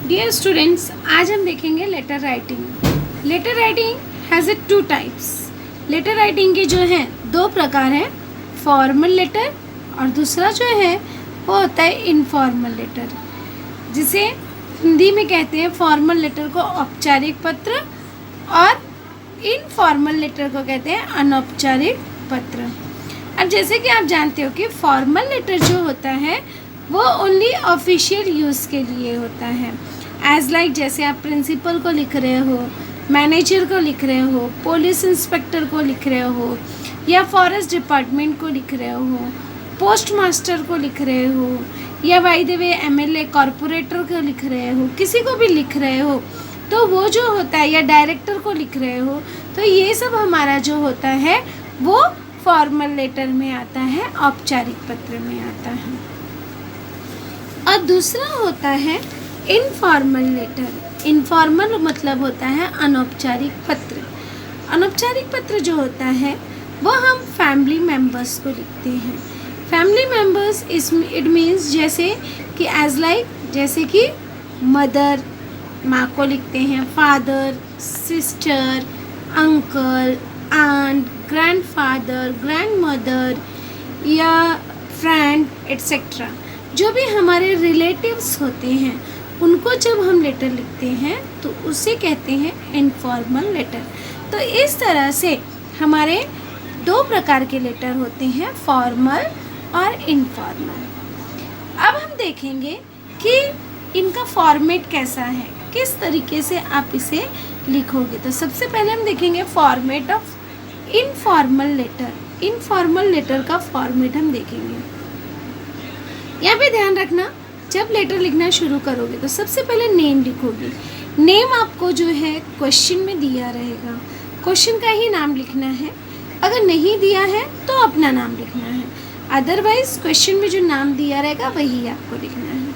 Dear students, आज हम देखेंगे letter writing. Letter writing has it two types. Letter writing के जो हैं दो प्रकार हैं, फॉर्मल लेटर और दूसरा जो है वो होता है इनफॉर्मल लेटर, जिसे हिंदी में कहते हैं फॉर्मल लेटर को औपचारिक पत्र और इनफॉर्मल लेटर को कहते हैं अनौपचारिक पत्र। अब जैसे कि आप जानते हो कि फॉर्मल लेटर जो होता है वो ओनली ऑफिशियल यूज़ के लिए होता है। एज लाइक जैसे आप प्रिंसिपल को लिख रहे हो, मैनेजर को लिख रहे हो, पुलिस इंस्पेक्टर को लिख रहे हो, या फॉरेस्ट डिपार्टमेंट को लिख रहे हो, पोस्ट मास्टर को लिख रहे हो, या by the way MLA corporator को लिख रहे हो, किसी को भी लिख रहे हो तो वो जो होता है, या डायरेक्टर को लिख रहे हो, तो ये सब हमारा जो होता है वो फॉर्मल लेटर में आता है, औपचारिक पत्र में आता है। और दूसरा होता है इनफॉर्मल लेटर। इनफॉर्मल मतलब होता है अनौपचारिक पत्र। अनौपचारिक पत्र जो होता है वो हम फैमिली मेम्बर्स को लिखते हैं। फैमिली मेम्बर्स इट मीन्स जैसे कि एज लाइक जैसे कि मदर, माँ को लिखते हैं, father, sister, uncle, aunt, grandfather, grandmother, या फ्रेंड एट्सेट्रा। जो भी हमारे रिलेटिव्स होते हैं उनको जब हम लेटर लिखते हैं तो उसे कहते हैं इनफॉर्मल लेटर। तो इस तरह से हमारे दो प्रकार के लेटर होते हैं, फॉर्मल और इनफॉर्मल। अब हम देखेंगे कि इनका फॉर्मेट कैसा है, किस तरीके से आप इसे लिखोगे। तो सबसे पहले हम देखेंगे format of informal letter. Informal letter का फॉर्मेट हम देखेंगे। यहाँ पे ध्यान रखना, जब लेटर लिखना शुरू करोगे तो सबसे पहले नेम लिखोगे। नेम आपको जो है क्वेश्चन में दिया रहेगा, क्वेश्चन का ही नाम लिखना है। अगर नहीं दिया है तो अपना नाम लिखना है, अदरवाइज क्वेश्चन में जो नाम दिया रहेगा वही आपको लिखना है।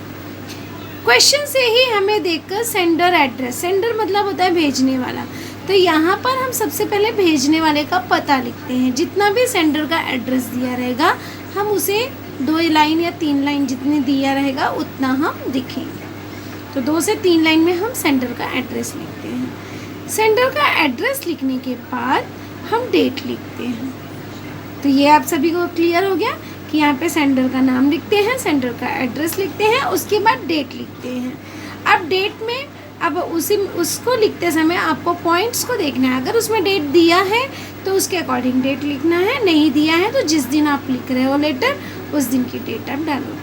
क्वेश्चन से ही हमें देखकर सेंडर एड्रेस, सेंडर मतलब होता है भेजने वाला, तो यहाँ पर हम सबसे पहले भेजने वाले का पता लिखते हैं। जितना भी सेंडर का एड्रेस दिया रहेगा हम उसे 2 लाइन या 3 लाइन जितने दिया रहेगा उतना हम लिखेंगे। तो 2 से 3 लाइन में हम सेंडर का एड्रेस लिखते हैं। सेंडर का एड्रेस लिखने के बाद हम डेट लिखते हैं। तो ये आप सभी को क्लियर हो गया कि यहाँ पे सेंडर का नाम लिखते हैं, सेंडर का एड्रेस लिखते हैं, उसके बाद डेट लिखते हैं। अब डेट में अब उसको लिखते समय आपको पॉइंट्स को देखना है। अगर उसमें डेट दिया है तो उसके अकॉर्डिंग डेट लिखना है, नहीं दिया है तो जिस दिन आप लिख रहे हो लेटर उस दिन की डेट आप डालोगे।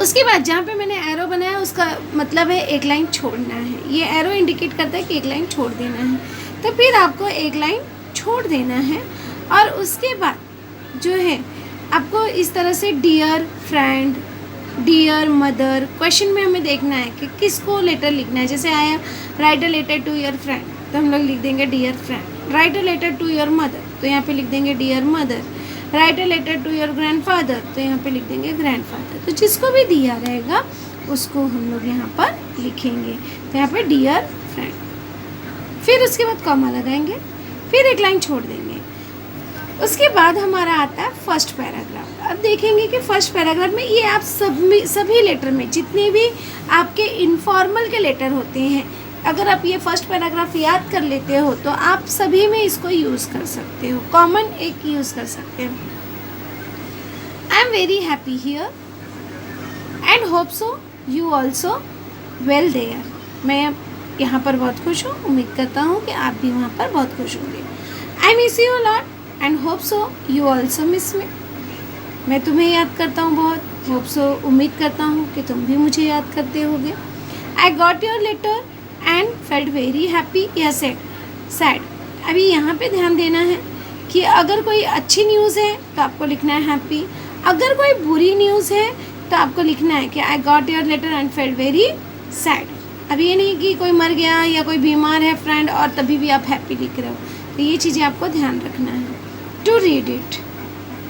उसके बाद जहाँ पे मैंने एरो बनाया उसका मतलब है एक लाइन छोड़ना है। ये एरो इंडिकेट करता है कि एक लाइन छोड़ देना है, तो फिर आपको एक लाइन छोड़ देना है। और उसके बाद जो है आपको इस तरह से dear friend, dear mother, question में हमें देखना है कि किसको लेटर लिखना है। जैसे आया write a letter to your friend, तो हम लोग लिख देंगे dear friend. Write a letter to your mother, तो यहाँ पे लिख देंगे dear mother. Write a letter to your grandfather, तो यहाँ पे लिख देंगे ग्रैंडफादर। तो जिसको भी दिया रहेगा उसको हम लोग यहाँ पर लिखेंगे। तो यहाँ पे डियर फ्रेंड, फिर उसके बाद कॉमा लगाएंगे, फिर एक लाइन छोड़ देंगे। उसके बाद हमारा आता है फर्स्ट पैराग्राफ। अब देखेंगे कि फर्स्ट पैराग्राफ में ये आप सभी लेटर में जितने भी आपके इनफॉर्मल के लेटर होते हैं, अगर आप ये फर्स्ट पैराग्राफ याद कर लेते हो तो आप सभी में इसको यूज़ कर सकते हो, कॉमन एक यूज़ कर सकते हो। I am very happy here and hope so you also well there. मैं यहाँ पर बहुत खुश हूँ, उम्मीद करता हूँ कि आप भी वहाँ पर बहुत खुश होंगे। I miss you lot and hope so you also miss मी। मैं तुम्हें याद करता हूँ बहुत, होप सो उम्मीद करता हूँ कि तुम भी मुझे याद करते होगे। I got your letter and felt very happy या सैड। अभी यहाँ पे ध्यान देना है कि अगर कोई अच्छी न्यूज़ है तो आपको लिखना है हैप्पी, अगर कोई बुरी न्यूज़ है तो आपको लिखना है कि I got your letter and felt very sad. अब ये नहीं कि कोई मर गया या कोई बीमार है फ्रेंड और तभी भी आप हैप्पी लिख रहे हो, तो ये चीज़ें आपको ध्यान रखना है। To read it,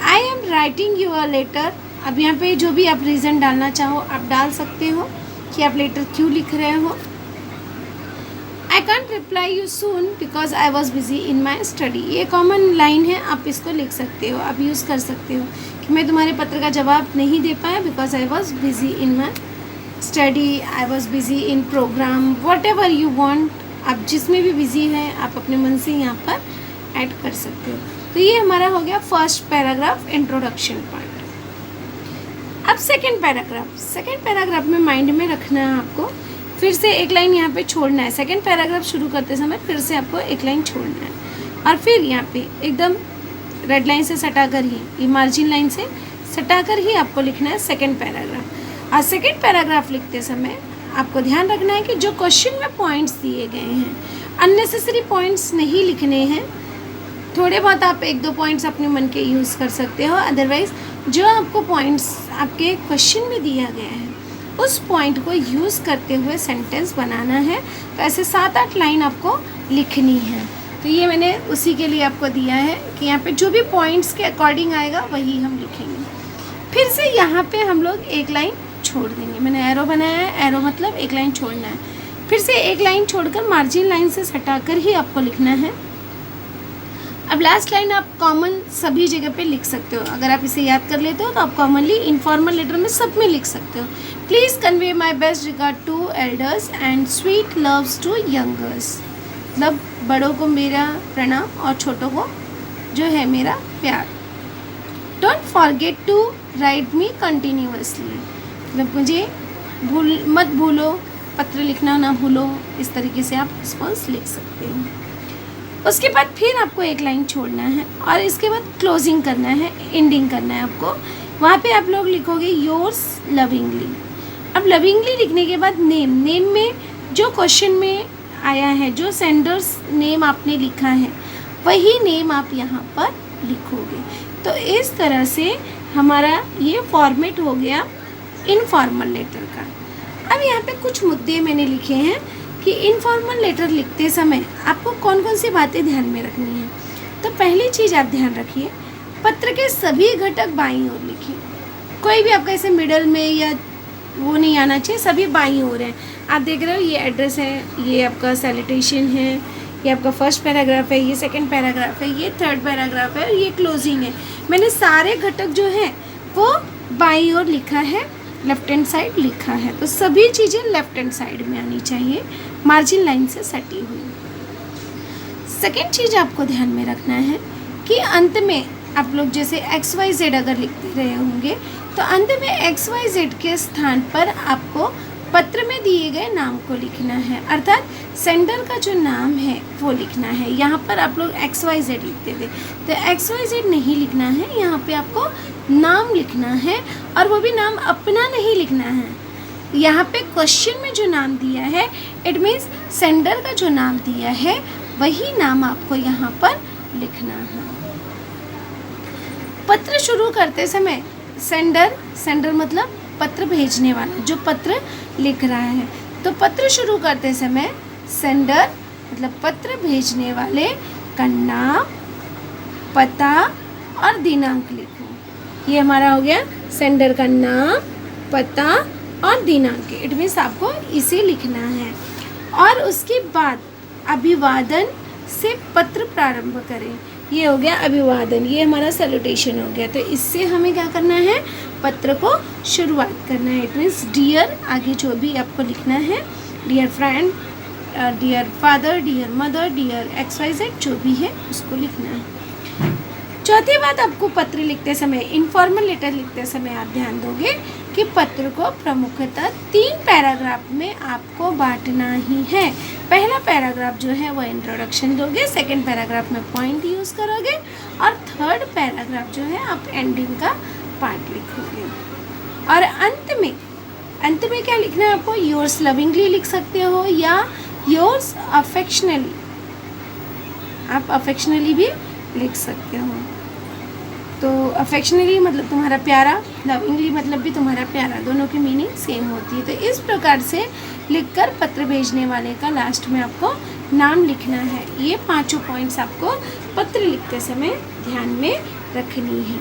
I am writing your letter. अब यहाँ पे जो भी आप रीज़न डालना चाहो आप डाल सकते हो कि आप लेटर क्यों लिख रहे हो। I can't reply you soon because I was busy in my study. ये कॉमन लाइन है, आप इसको लिख सकते हो, आप यूज़ कर सकते हो कि मैं तुम्हारे पत्र का जवाब नहीं दे पाया because I was busy in my study, I was busy in program, whatever you want, आप जिसमें भी बिज़ी हैं आप अपने मन से यहाँ पर ऐड कर सकते हो। तो ये हमारा हो गया फर्स्ट पैराग्राफ, इंट्रोडक्शन पार्ट। अब सेकेंड पैराग्राफ में माइंड में रखना है आपको, फिर से एक लाइन यहाँ पे छोड़ना है। सेकेंड पैराग्राफ शुरू करते समय फिर से आपको एक लाइन छोड़ना है और फिर यहाँ पे एकदम रेड लाइन से सटाकर ही, ये मार्जिन लाइन से सटाकर ही आपको लिखना है सेकेंड पैराग्राफ। और सेकेंड पैराग्राफ लिखते समय आपको ध्यान रखना है कि जो क्वेश्चन में पॉइंट्स दिए गए हैं, अननेसेसरी पॉइंट्स नहीं लिखने हैं। थोड़े बहुत आप 1-2 पॉइंट्स अपने मन के यूज़ कर सकते हो, अदरवाइज़ जो आपको पॉइंट्स आपके क्वेश्चन में दिया गया है उस पॉइंट को यूज़ करते हुए सेंटेंस बनाना है। तो ऐसे 7-8 लाइन आपको लिखनी है। तो ये मैंने उसी के लिए आपको दिया है कि यहाँ पे जो भी पॉइंट्स के अकॉर्डिंग आएगा वही हम लिखेंगे। फिर से यहाँ पे हम लोग एक लाइन छोड़ देंगे। मैंने एरो बनाया है, एरो मतलब एक लाइन छोड़ना है। फिर से एक लाइन छोड़कर मार्जिन लाइन से सटाकर ही आपको लिखना है। अब लास्ट लाइन आप कॉमन सभी जगह पे लिख सकते हो। अगर आप इसे याद कर लेते हो तो आप कॉमनली इनफॉर्मल लेटर में सब में लिख सकते हो। Please convey my best regard to elders and sweet loves to youngers, मतलब बड़ों को मेरा प्रणाम और छोटों को जो है मेरा प्यार। Don't forget to write me continuously, मतलब मुझे मत भूलो, पत्र लिखना ना भूलो। इस तरीके से आप रिस्पॉन्स लिख सकते हो। उसके बाद फिर आपको एक लाइन छोड़ना है और इसके बाद क्लोजिंग करना है, एंडिंग करना है आपको। वहाँ पे आप लोग लिखोगे योर्स लविंगली। अब लविंगली लिखने के बाद नेम में जो क्वेश्चन में आया है, जो सेंडर्स नेम आपने लिखा है वही नेम आप यहाँ पर लिखोगे। तो इस तरह से हमारा ये फॉर्मेट हो गया इनफॉर्मल लेटर का। अब यहाँ पे कुछ मुद्दे मैंने लिखे हैं कि इनफॉर्मल लेटर लिखते समय आपको कौन कौन सी बातें ध्यान में रखनी है। तो पहली चीज़ आप ध्यान रखिए, पत्र के सभी घटक बाईं ओर लिखिए। कोई भी आपका ऐसे मिडल में या वो नहीं आना चाहिए, सभी बाईं ओर हैं। आप देख रहे हो ये एड्रेस है, ये आपका सैल्यूटेशन है, ये आपका फर्स्ट पैराग्राफ है, ये सेकंड पैराग्राफ है, ये थर्ड पैराग्राफ है और ये क्लोजिंग है। मैंने सारे घटक जो हैं वो बाईं ओर लिखा है, लेफ्ट हैंड साइड लिखा है। तो सभी चीज़ें लेफ्ट हैंड साइड में आनी चाहिए, मार्जिन लाइन से सटी हुई। सेकेंड चीज़ आपको ध्यान में रखना है कि अंत में आप लोग जैसे XYZ अगर लिखते रहे होंगे तो अंत में XYZ के स्थान पर आपको पत्र में दिए गए नाम को लिखना है, अर्थात सेंडर का जो नाम है वो लिखना है। यहाँ पर आप लोग XYZ लिखते थे तो XYZ नहीं लिखना है, यहाँ पे आपको नाम लिखना है और वो भी नाम अपना नहीं लिखना है। यहाँ पे क्वेश्चन में जो नाम दिया है इट मीन्स सेंडर का जो नाम दिया है वही नाम आपको यहाँ पर लिखना है। पत्र शुरू करते समय सेंडर मतलब पत्र भेजने वाला, जो पत्र लिख रहा है। तो पत्र शुरू करते समय सेंडर मतलब पत्र भेजने वाले का नाम, पता और दिनांक लिखो। ये हमारा हो गया सेंडर का नाम, पता और दिनांक। इट मीन्स आपको इसे लिखना है और उसके बाद अभिवादन से पत्र प्रारंभ करें। ये हो गया अभिवादन, ये हमारा सैल्यूटेशन हो गया। तो इससे हमें क्या करना है, पत्र को शुरुआत करना है। इट मीन्स डियर, आगे जो भी आपको लिखना है, dear friend, dear father, dear mother, dear XYZ जो भी है उसको लिखना है। चौथी बात, आपको पत्र लिखते समय, इनफॉर्मल लेटर लिखते समय आप ध्यान दोगे कि पत्र को प्रमुखतः 3 पैराग्राफ में आपको बांटना ही है। पहला पैराग्राफ जो है वो इंट्रोडक्शन दोगे, सेकंड पैराग्राफ में पॉइंट यूज़ करोगे और थर्ड पैराग्राफ जो है आप एंडिंग का पार्ट लिखोगे। और अंत में क्या लिखना है आपको, योर्स लविंगली लिख सकते हो या योर्स अफेक्शनली, आप अफेक्शनली भी लिख सकते हो। तो अफेक्शनली मतलब तुम्हारा प्यारा, लविंगली मतलब भी तुम्हारा प्यारा, दोनों की मीनिंग सेम होती है। तो इस प्रकार से लिखकर पत्र भेजने वाले का लास्ट में आपको नाम लिखना है। ये 5 पॉइंट्स आपको पत्र लिखते समय ध्यान में रखनी है।